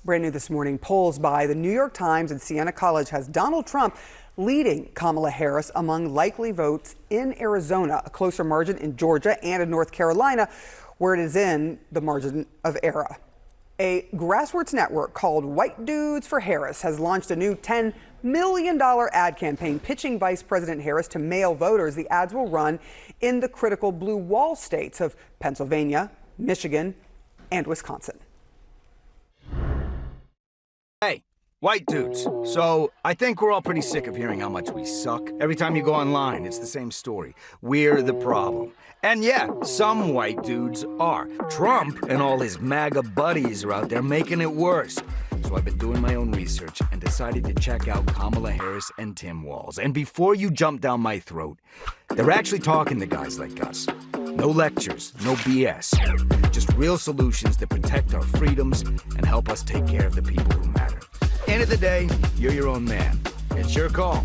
Brand new this morning, polls by the New York Times and Siena College has Donald Trump leading Kamala Harris among likely votes in Arizona, a closer margin in Georgia and in North Carolina, where it is in the margin of error. A grassroots network called White Dudes for Harris has launched a new $10 million ad campaign pitching Vice President Harris to male voters. The ads will run in the critical blue wall states of Pennsylvania, Michigan, and Wisconsin. Hey, white dudes. So I think we're all pretty sick of hearing how much we suck. Every time you go online, it's the same story. We're the problem. And yeah, some white dudes are. Trump and all his MAGA buddies are out there making it worse. So I've been doing my own research and decided to check out Kamala Harris and Tim Walz. And before you jump down my throat, they're actually talking to guys like us. No lectures, no BS. Just real solutions that protect our freedoms and help us take care of the people who matter. End of the day, you're your own man. It's your call.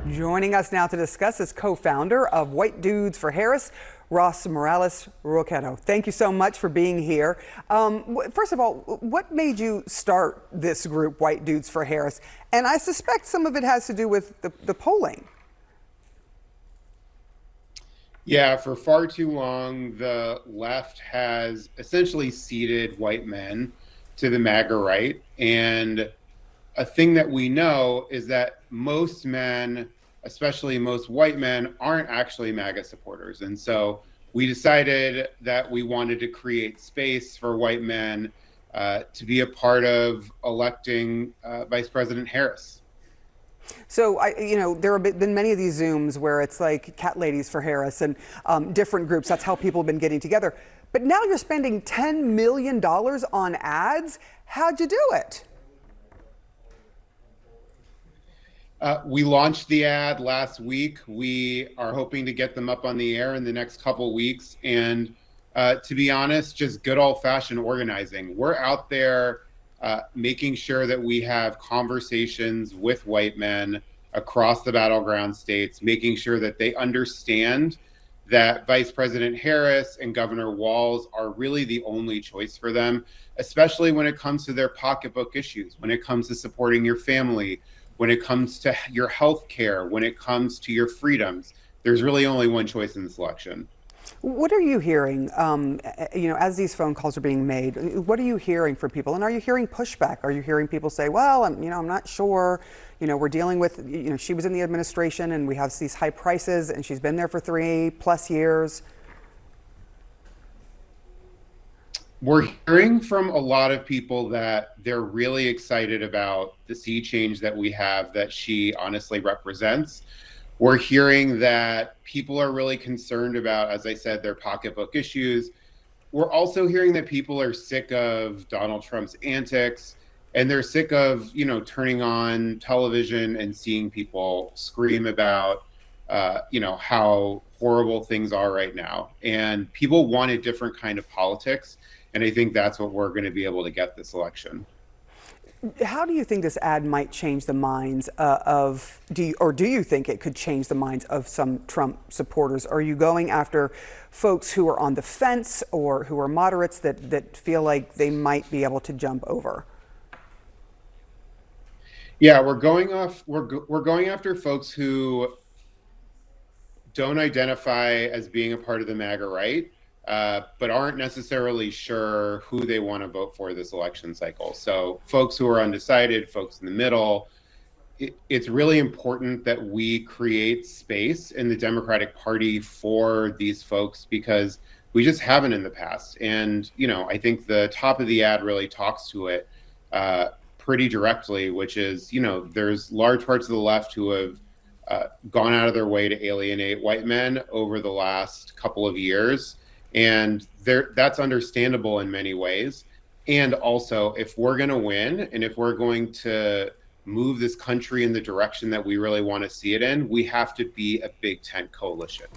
Joining us now to discuss is co-founder of White Dudes for Harris, Ross Morales Roquero. Thank you so much for being here. First of all, what made you start this group, White Dudes for Harris? And I suspect some of it has to do with the polling. Yeah, for far too long, the left has essentially ceded white men to the MAGA right. And a thing that we know is that most men, especially most white men, aren't actually MAGA supporters. And so we decided that we wanted to create space for white men to be a part of electing Vice President Harris. So, there have been many of these Zooms where it's like cat ladies for Harris and different groups. That's how people have been getting together. But now you're spending $10 million on ads. How'd you do it? We launched the ad last week. We are hoping to get them up on the air in the next couple weeks. And to be honest, just good old fashioned organizing. We're out there making sure that we have conversations with white men across the battleground states, making sure that they understand that Vice President Harris and Governor Walz are really the only choice for them, especially when it comes to their pocketbook issues, when it comes to supporting your family, when it comes to your health care, when it comes to your freedoms. There's really only one choice in this election. What are you hearing, as these phone calls are being made? What are you hearing from people? And are you hearing pushback? Are you hearing people say, well, I'm not sure, we're dealing with, she was in the administration and we have these high prices and she's been there for 3+ years? We're hearing from a lot of people that they're really excited about the sea change that we have that she honestly represents. We're hearing that people are really concerned about, as I said, their pocketbook issues. We're also hearing that people are sick of Donald Trump's antics, and they're sick of, turning on television and seeing people scream about, how horrible things are right now. And people want a different kind of politics. And I think that's what we're going to be able to get this election. How do you think this ad might change the minds do you think it could change the minds of some Trump supporters? Are you going after folks who are on the fence or who are moderates that feel like they might be able to jump over? Yeah, we're going after folks who don't identify as being a part of the MAGA right, but aren't necessarily sure who they want to vote for this election cycle. So folks who are undecided, folks in the middle, it's really important that we create space in the Democratic Party for these folks because we just haven't in the past. And, I think the top of the ad really talks to it pretty directly, which is, there's large parts of the left who have gone out of their way to alienate white men over the last couple of years. And that's understandable in many ways. And also, if we're going to win and if we're going to move this country in the direction that we really want to see it in, we have to be a big tent coalition.